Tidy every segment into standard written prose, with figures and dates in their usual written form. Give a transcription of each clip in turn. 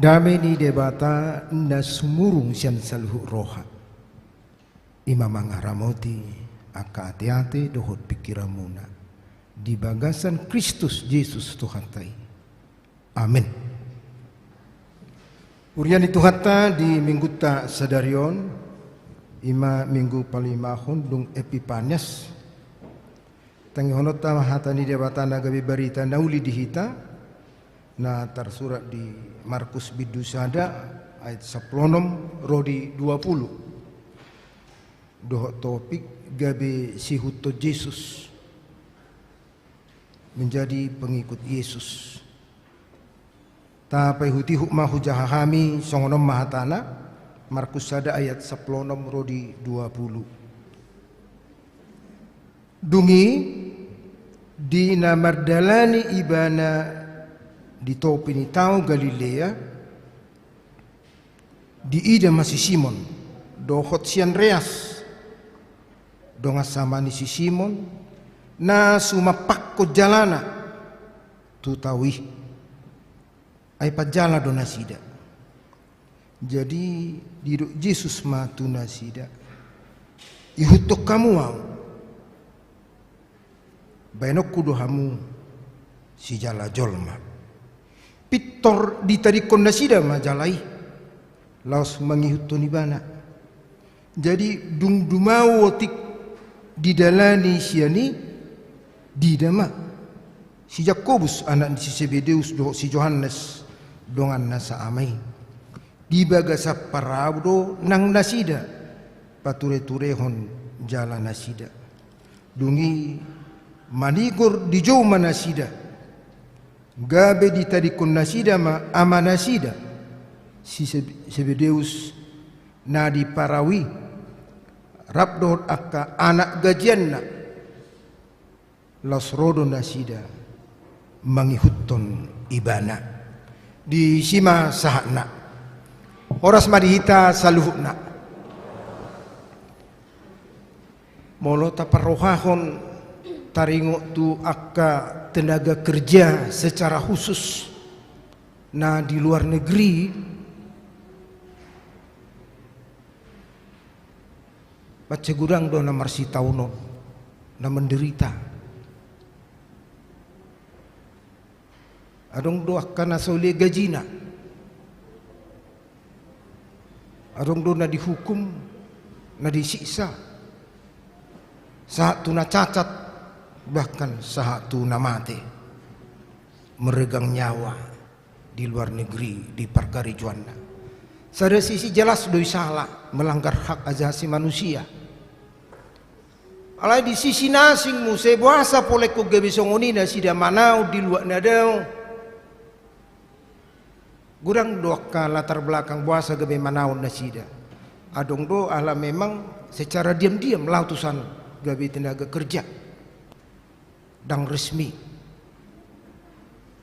Dame ni debata na sumurung siyan sa luhu roha. Imamangaramoti aka ati-ati dohot pikiran muna. Di bagasan Kristus Yesus Tuhan tay. Amin. Urian itu hatta di minggu ta sadarion ima minggu palimahon dung Epipanias. Tangihonot ta mahata ni debata na gabi barita nauli dihita na tersurat di Markus Bidusada ayat 10 rodi 20. Doh topik gabe sihuto Yesus menjadi pengikut Yesus. Tapai huti hukma hujahahami songonom mahatana Markus sada ayat 10 rodi 20. Dungi di namardalani ibana di topi ni tau Galilea di ida masih Simon dohot si Andreas donga sama ni si Simon na sumapak ko jalana tutawi ay pajala do nasida. Jadi diduk Yesus ma tu nasida ihutok kamu au bainok kudu hamu si jala jolma pitor ditarikon nasida majalai laos mangihutun ibana. Jadi dung dumau otik didalani siani didama si Yakobus anak si Zebedeus do si Yohanes dongan nasa amai di bagasa parabdo nang nasida pature-turehon jala nasida dungi manigor di jauh manasida gabe ditarikon nasida ma ama nasida si Zebedeus na di parawi rabdor akka anak gajianna las rodo nasida mangihutton ibana di sima sahana oras madihita saluhukna molota parohahon taringo tu akka tenaga kerja secara khusus nah di luar negeri baca gudang do na marsi tauno na menderita adong do akan asole gajina adong do na dihukum na disiksa saat tu na cacat bahkan saat tu na mati meregang nyawa di luar negeri di perkara Juanda. Sada sisi jelas doi salah melanggar hak asasi manusia. Alai di sisi nasing mu sebuasa polek ko gabi songonina sida manau di luar nadau. Gurang doa latar belakang buasa gabi manau nasida. Adong do ala memang secara diam-diam lautusan gabi tenaga kerja dang resmi.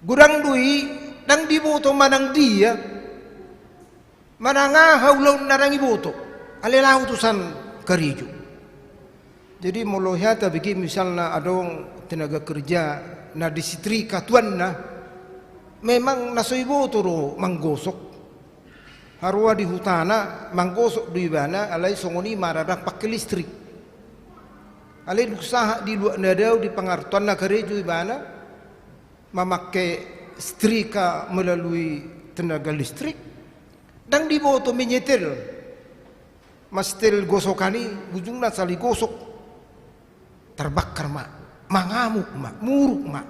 Gurang dui dang diboto manang dia mananga haulaw narang iboto alila utusan karijo. Jadi molohata bagi misalnya adong tenaga kerja na disetrika tuan na memang naso iboto ro manggosok harua di hutana manggosok di bana alai songoni maradak pakai listrik alai usaha di luar nadau di pengartuan na karijo ibana memakai setrika melalui tenaga listrik dan diboto menyetel mastel gosokani ujungna sali gosok terbakar mak mangamuk mak muruk mak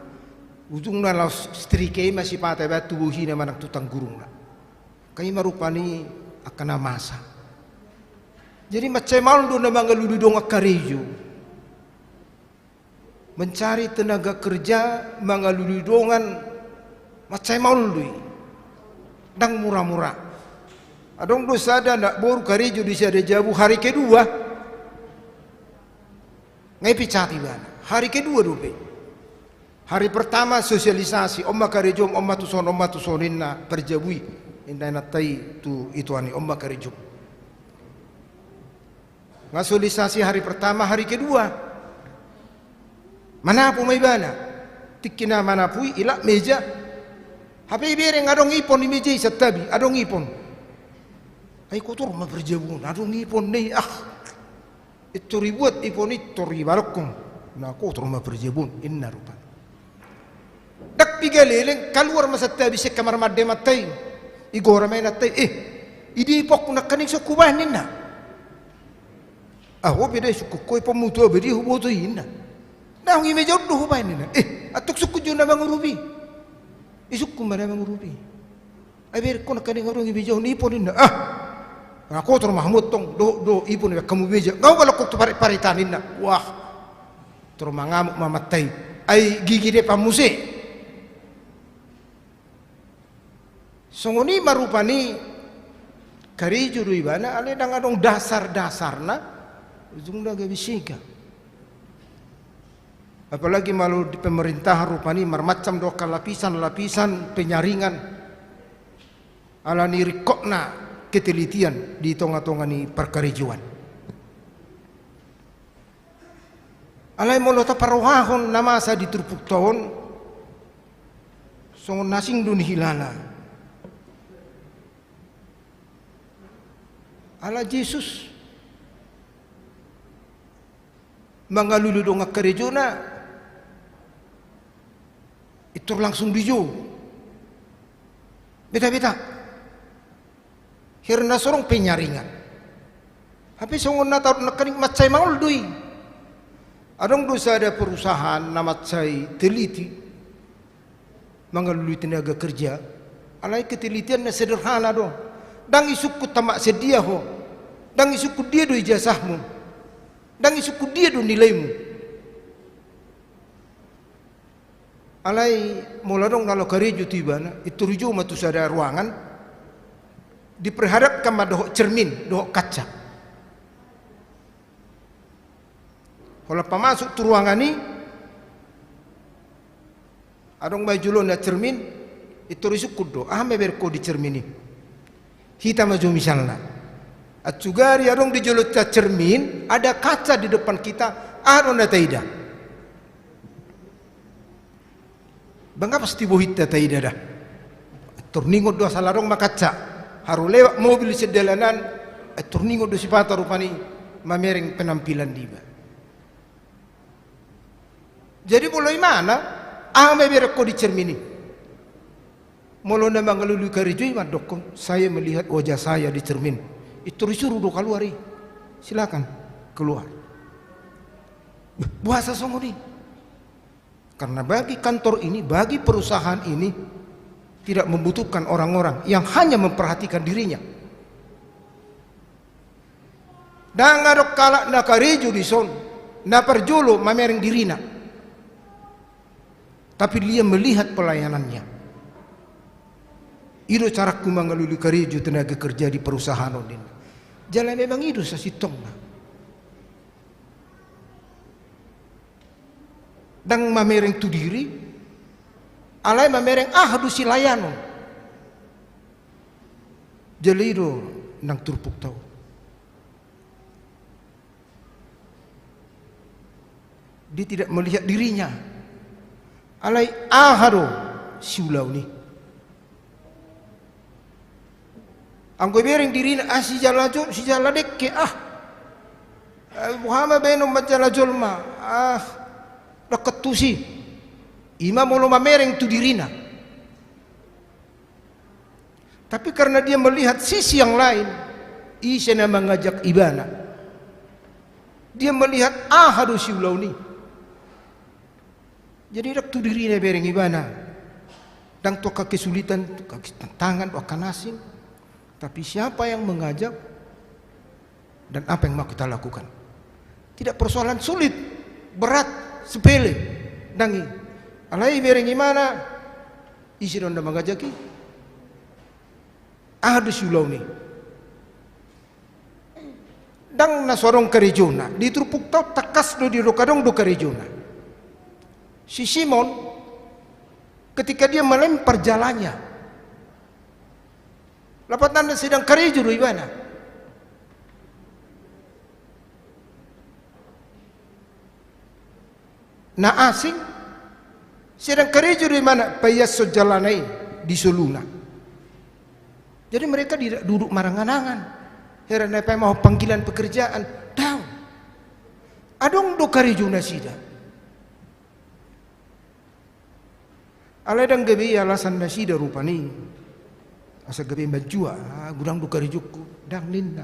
ujungna laus setrika masih patai batu buhina manak tutang gurung nak kai marupani akan masa jadi macam maldo na mangaludu dong akarejo mencari tenaga kerja mengalui dongan macam maului dang murah-murah. Adong dosa ada nak boru karejo di sada jabu hari kedua ngai picati bana. Hari kedua dope. Hari pertama sosialisasi omma karejo omma tusoninna perjabui indah natai tu itu ani omma karejo. Sosialisasi hari pertama, hari kedua manapu may bana tikina manapui ila meja hape bereng adong ipon di meja sa tabi adong ipon ay kotor maperjabun adong ipon nih itu ribuat ipon itu ribalokong na kotor maperjabun inna rupa dak pigaleleng keluar masa tabi sa kamar madde matay igora may natay idi ipok nak kaning sa kubahin na beda suku koi pemutu bedi huboto ina nah ngi meja do hubay nina atuk suku jona mangurubi isuk kumana mangurubi ay ber kon kani ngoro ngi meja ni ponina aku tur mahmud tong do ipon kamu meja ngau kalau kok paritan ina wah tur mangamuk mamatay ay gigi de pamuse songoni marupani kari juru ibana ale dang adong dasar-dasarna ujung dah gabisika. Apalagi malu di pemerintah rupani macam doka lapisan-lapisan penyaringan ala nirikokna ketelitian di tonga-tongani perkarejuan. Alai molota parohahon nama sa diturpuk tahun songon nasing dun hilala. Ala Yesus mangalulu dong karejona itu langsung dijo beta hirna sorong penyaringan tapi songon na tahu nakaring macai maul dui adong dosa ada perusahaan nama macai teliti mangalulu tenaga kerja alai ketelitian na sederhana dong dang isukku tamak sedia ho dang isukku dia do ijazahmu dan isuku dia do nilaimu alai moladong nalo karejo tibana itu rujo matu sada ruangan diperhadapkan madoh cermin doh kaca kalau pamasuk tu ruangan ni adong bajulon na cermin itu risuk do meberko di cermin ni hita maju misalna Atsugari adong di jolot cermin ada kaca di depan kita na taida. Bangga pasti bohit taida dah. Turningot do salarong makaca. Haru lewat mobil sedalanan turningot do sipata rupani mamereng penampilan diba. Jadi mulai mana berko di cermin ini. Molo na mangalulu karejoy madokong saya melihat wajah saya di cermin. Itu disuruh do keluar silakan keluar puasa songoni karena bagi kantor ini bagi perusahaan ini tidak membutuhkan orang-orang yang hanya memperhatikan dirinya dan ngadok kalak na karejo di son na perjolo mamereng dirina tapi dia melihat pelayanannya itu caraku mangalulu karejo tenaga kerja di perusahaan ini jalan memang itu sasitong dang mamereng tu diri alai mamereng hadu silayano jalido nang turpuk tau dia tidak melihat dirinya alai hadu siulau ni anggo bereng diri si jala dekke Muhammad benom majala jolma dekat tusi imam mulu mamereng tu dirina tapi karena dia melihat sisi yang lain isena mengajak ibana dia melihat harus siulauni jadi dak tu dirina bereng ibana dan toka kesulitan toka tantangan akan asing tapi siapa yang mengajak dan apa yang mau kita lakukan tidak persoalan sulit berat sepele dangi alai bereng mana isi ronda mangajaki ada siulau ni dang na sorong karejona ditrupuk tau takas do di rokadong do karejona si Simon ketika dia melempar jalannya lapat nanda sedang karejo do ibana na asing sedang karejo di mana payas sojalanai di Soluna. Jadi mereka tidak duduk maranganangan. Heran apa mau panggilan pekerjaan tahu. Adong do karejo nasida. Alai dang gabi alasan nasida rupani. Asa gabi bajua gudang do karejoku dang linda.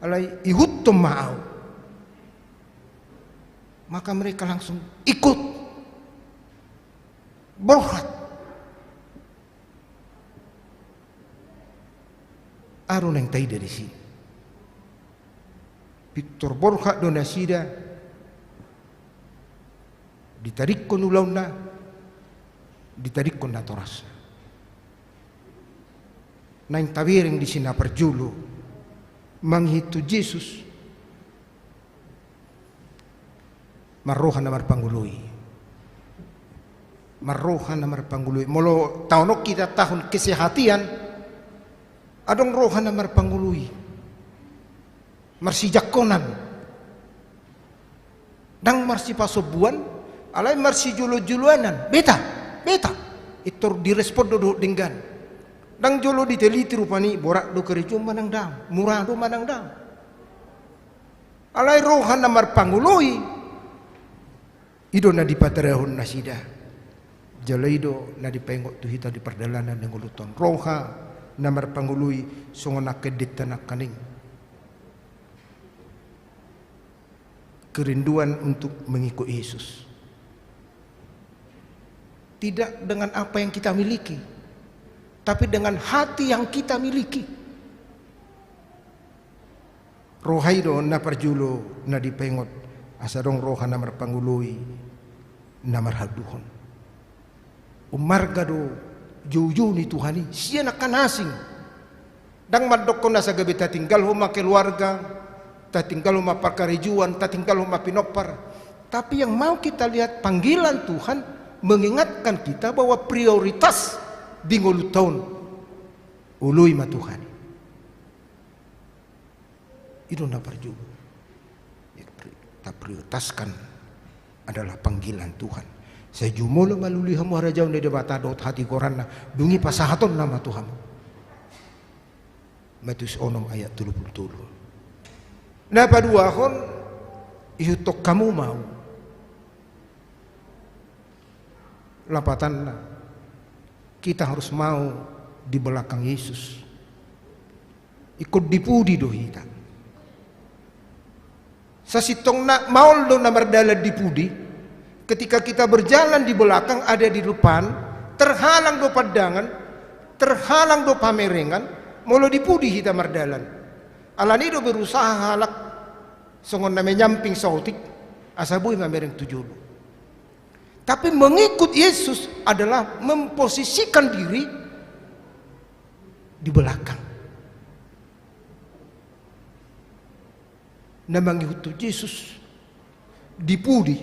Alai ihuttum ma'au. Maka mereka langsung ikut berhat arun yang tai dari sini Victor Borja Donasida ditarik kon ulauna ditarik kon natoras naing tawiring di sini perjulu manghitu Yesus marrohan namar panggului molo tahun kita tahun kesehatan adong rohan namar panggului marsi jakonan dang marsi pasobuan alai marsi julu-juluanan beta itu direspon do dengan dang jolo diteliti rupani borak do kerejo manang dam murah do manang dam alai rohan namar panggului ido na dipatarahon nasida jalaido na dipengok tu hita di perdalanan ng uluton roha namar pangului songonak kedit tanak kaning kerinduan untuk mengikut Yesus tidak dengan apa yang kita miliki tapi dengan hati yang kita miliki rohaido na parjulo na dipengot asadong roha namar pangului namar haduhon umargado jauh-jauh ni Tuhani siya nakanasing dang madokon na sa gabi tatinggal huma keluarga tatinggal huma parkarejuan tatinggal huma pinopar tapi yang mau kita lihat panggilan Tuhan mengingatkan kita bahwa prioritas di ngulu tahun ului ma Tuhani itu na parjugo kita prioritaskan adalah panggilan Tuhan. Saya jumolo maluli hamu harajau ne debata dot hati koranna dungi pasahaton nama Tuhan. Matius onom ayat 37. Nah padua hon ihutok kamu mau lapatan kita harus mau di belakang Yesus ikut dipudi dohita sasitong na maul do na mardala dipudi ketika kita berjalan di belakang ada di depan terhalang do padangan terhalang do pamerengan molo dipudi hita mardalan alani do berusaha halak songon na menyamping sautik asabuy mamereng tujulu tapi mengikut Yesus adalah memposisikan diri di belakang na mengikuti Yesus dipudi.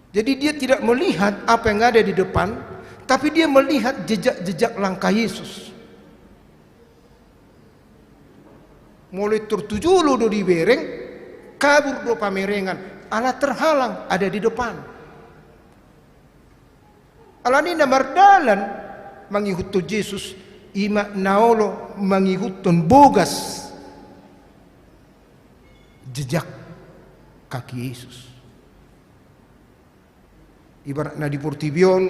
Jadi dia tidak melihat apa yang ada di depan, tapi dia melihat jejak-jejak langkah Yesus. Mulai tertuju lo do di bereng, kabur do pamerengan, ala terhalang ada di depan. Ala ni namardalan mengikuti Yesus, ima naolo mengikuti bogas jejak kaki Yesus. Ibarat na di Portibion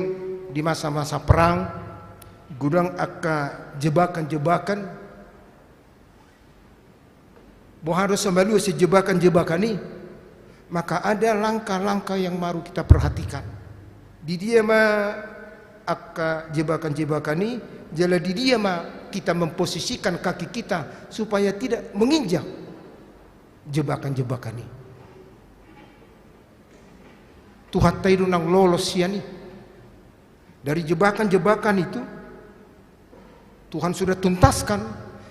di masa-masa perang gudang aka jebakan-jebakan bo harus semalu si jebakan-jebakan ini maka ada langkah-langkah yang baru kita perhatikan di dia ma aka jebakan-jebakan ini jala di dia ma kita memposisikan kaki kita supaya tidak menginjak jebakan-jebakan ini Tuhan taidu nang lolos siani. Dari jebakan-jebakan itu Tuhan sudah tuntaskan,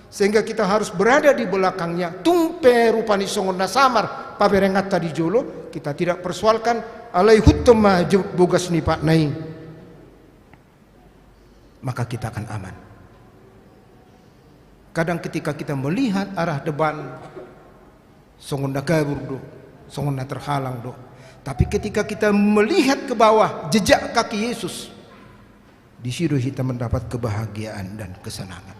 sehingga kita harus berada di belakangnya. Tumpe rupani songon nasamar paberengat tadi jolo, kita tidak persoalkan alai hutma bogas ni pak nai, maka kita akan aman. Kadang ketika kita melihat arah depan songon nakabur do, songon na terhalang do, tapi ketika kita melihat ke bawah jejak kaki Yesus, di situ kita mendapat kebahagiaan dan kesenangan.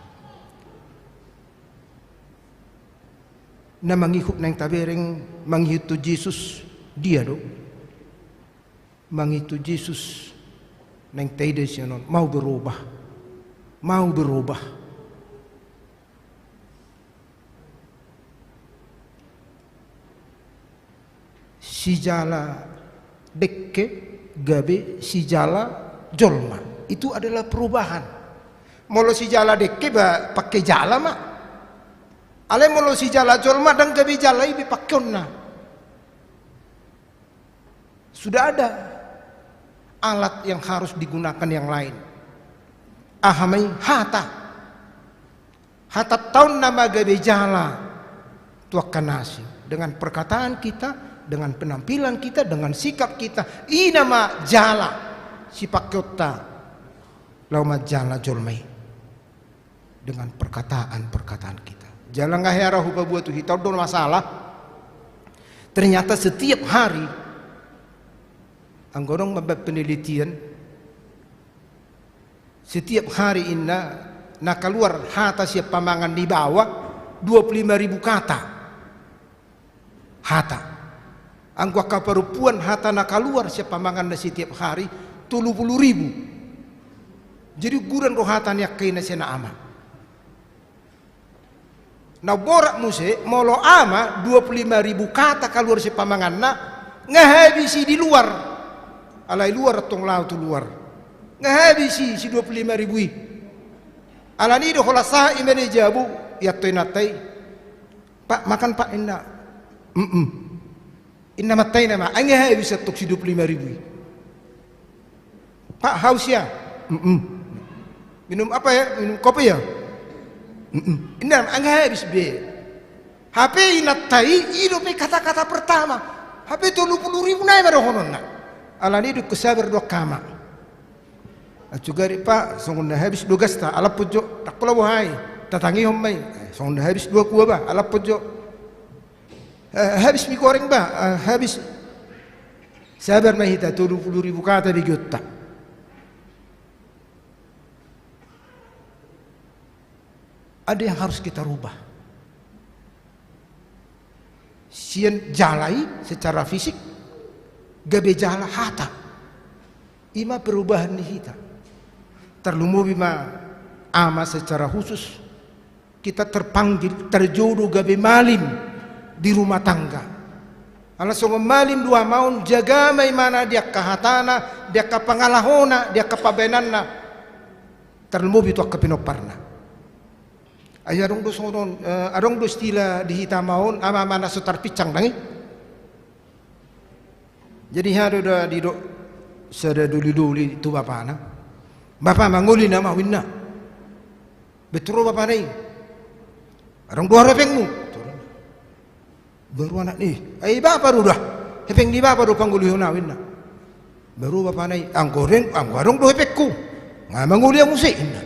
Na mangihop nang tabereng manghitu Jesus dia do. Manghitu Jesus nang taide siya non mau berubah. Mau berubah. Si jala dekke gabe si jala jolma. Itu adalah perubahan. Molo si jala dekke ba pakai jala mak. Ale molo si jala jolma dan gabi jala ibi pakonna. Sudah ada alat yang harus digunakan yang lain. Ahamai hata. Hata tahun nama gabi jala tuakan nasi. Dengan perkataan kita, dengan penampilan kita, dengan sikap kita. Ini nama jala si pakyota. Lauma jala jolmai. Dengan perkataan-perkataan kita. Jalan nggak hera huba buat tuh hitau don masalah. Ternyata setiap hari anggorong membuat penelitian. Setiap hari inna nak keluar hata siap pamangan di bawah 25.000 kata. Hata. Anggua kaparupuan hata nak keluar siap pamangan setiap hari 30.000. Jadi guran rohatan yak kena sena ama. Na borak muse molo ama 25.000 kata keluar si pamangan na ngahabisi di luar. Alai luar tong laut luar. Ngahabisi si 25.000. Alani do hola sa imene jabu yatoi natai. Pak makan pak inna. Inna matai nama ngahabisi tok si 25.000. Pak haus ya. Minum apa ya? Minum kopi ya? Ini angga habis be. HP inatai hidup kata-kata pertama. HP 30.000 naik pada hononna. Alani itu kesabar dua kama. Acugari pak, songon habis dua gasta. Alap pojok tak pula bohai. Tatangi homai. Songon habis dua kuah bah. Alap pojok. Habis mie goreng bah. Habis sabar mahita 30.000 kata di juta. Ada yang harus kita rubah. Sian jalai secara fisik, gabe jala hata. Ima perubahan di kita. Terlumu bima ama secara khusus. Kita terpanggil, terjodoh gabe malim di rumah tangga. Ala songo malim dua maun jaga mai mana dia kahatana, dia kapangalahona, dia kapabenanna. Terlumu bitu kapinoparna. Ayarong do sonon arong do stila di hitamaon ama mana sotar picang dangi. Jadi hado da di do sada duli itu bapa na. Bapa manguli nama winna. Betro bapa nai. Arong do repengmu. Baru anak ni. Ai bapa dah. Hepeng di bapa do pangguli hona winna. Baru bapa nai anggoren anggarong do hepekku. Ngamanguli ang musik inna.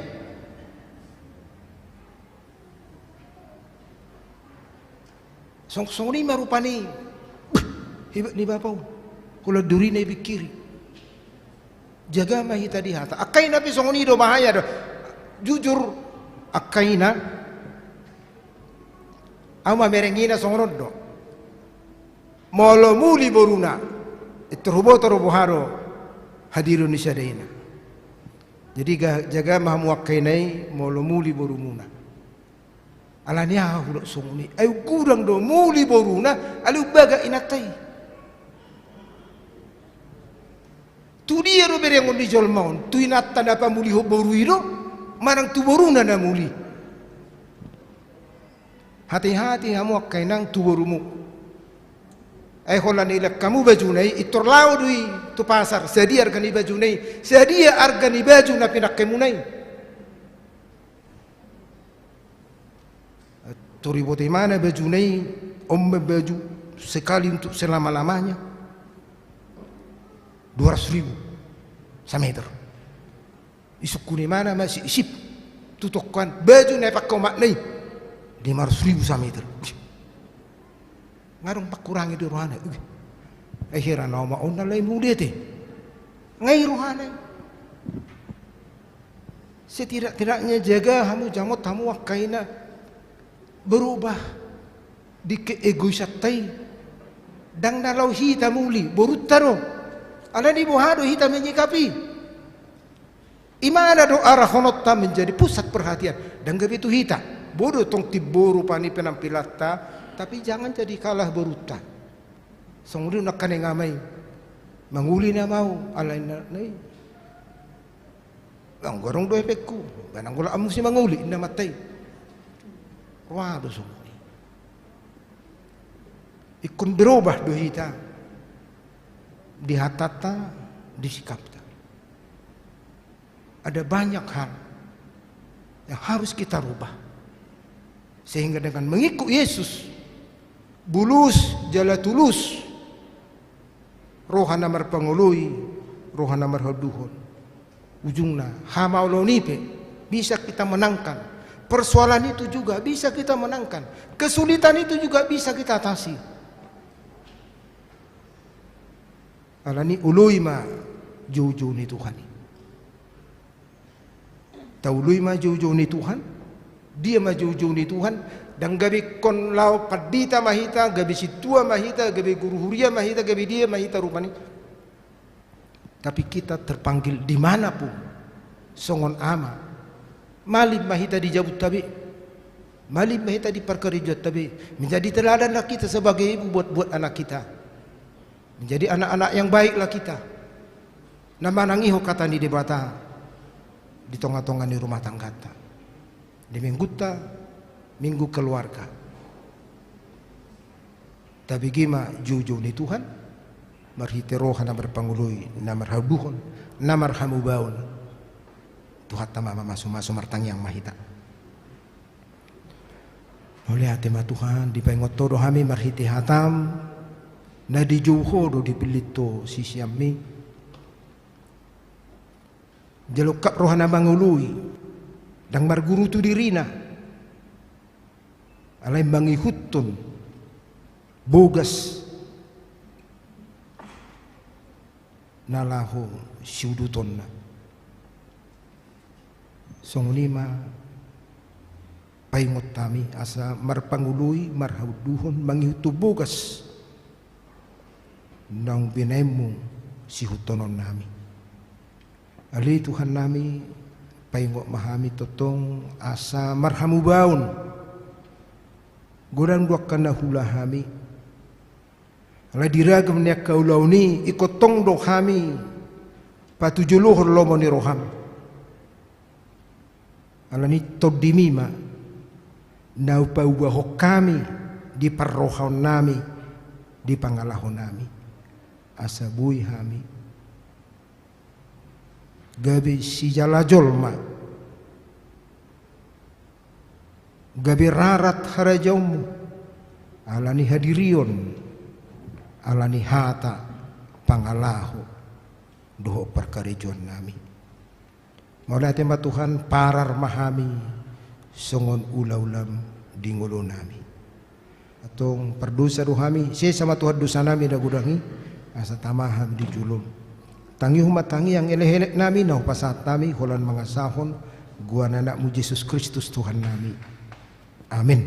Song ni marupani hebat ni bapau kula duri na ibikiri jaga mahita di hata akai nabi song ni do bahaya do jujur akai na ama merengina song roddo molo muli boruna itrubo toroboharo hadiru ni syadaina jadi jaga mahamu akai nai molo muli borumuna alania hulok sunguni ayu kurang do muli boruna alu baga inatai tu dia ro berengon di jolmaun tu inatta napa muli ho boruiro marang tu boruna na muli hati-hati hamu kainang tu borumu ai holani lek kamu bajunai itor lau dui tu pasar, sedia argani baju nai, sedia argani baju na pinakkemunai. Tu ribote mana baju nai, baju sekali untuk selama-lamanya 200.000 semeter. Isukuni mana masih isip tutukan baju nai pakai maknai 500.000 semeter. Ngarung pak kurangi di ruhana. Akhirnya nama ona lain mulia teh. Ngai ruhana. Setidak-tidaknya jaga hamu jamot hamu wakaina berubah di keegoisatai. Dang nalau hita muli borutaro. Ala di bohado hita menyikapi. Imana do arah honota menjadi pusat perhatian. Dan begitu hita. Bodoh tong tiboru pani penampilatta. Tapi jangan jadi kalah beruta. Songri nak kane ngamai. Manguli na mau alay na nay. Ang gorong do epekku. Banang gula amu si manguli na matay. Wado songri. Ikun berubah do hita. Di hatata, di sikapta. Ada banyak hal yang harus kita rubah. Sehingga dengan mengikut Yesus, bulus jala tulus, rohana marpangului, rohana marhaduhon, ujungna hamaulonipe bisa kita menangkan. Persoalan itu juga bisa kita menangkan. Kesulitan itu juga bisa kita atasi. Alani ului ma jauh-jauh ni Tuhan. Taului ma jauh-jauh ni Tuhan. Dia ma jauh-jauh ni Tuhan. Dan gabi kon lau padita mahita, gabi situa mahita, gabi guru huria mahita, gabi dia mahita rupani. Tapi kita terpanggil dimanapun, songon ama, malib mahita di jabut tabi, malib mahita di perkerijat tabi, menjadi teladanlah kita sebagai ibu buat anak kita, menjadi anak-anak yang baiklah kita. Nama nangiho kata ni debata, di tonga-tonga di rumah tangga, di mingguta. Minggu keluarga. Tapi gima jujur ni Tuhan, marhite rohana berpangului, namar haduhon, namar hamubaun. Tuhan tamama masuk martang yang mahita. Oleh atema Tuhan dipengot todo hami marhite hatam, na di juho do dipilito sisiami. Jalukap rohana bangului, dang marguru tu dirina. Alay mangihutun bogas nalaho siuduton na songunima paingot tami asa marpangului marhauduhon mangihutu bogas nang binemu sihutonon nami. Ali Tuhan nami paingot mahami totong asa marhamubaun Gorang dua kana hula hami. Ala diragam nia kaulau ni ikotong do hami patujuluh lomo ni roham. Ala ni todimima na upaubaho kami di parrohon nami di pangalahon nami asabui hami gabi si jalajolma gabi rarat harajaumu alani hadirion alani hata pangalahu doho perkarejon nami maulai tema Tuhan parar mahami songon ulam di ngulu nami atong perdosa rohami saya sama Tuhan dosa nami dah gudangi asa tamaham di julum tangi humat tangi yang eleh-eleh nami nau pasat nami holan mangasahon gua anak mu Yesus Kristus Tuhan nami. Amin.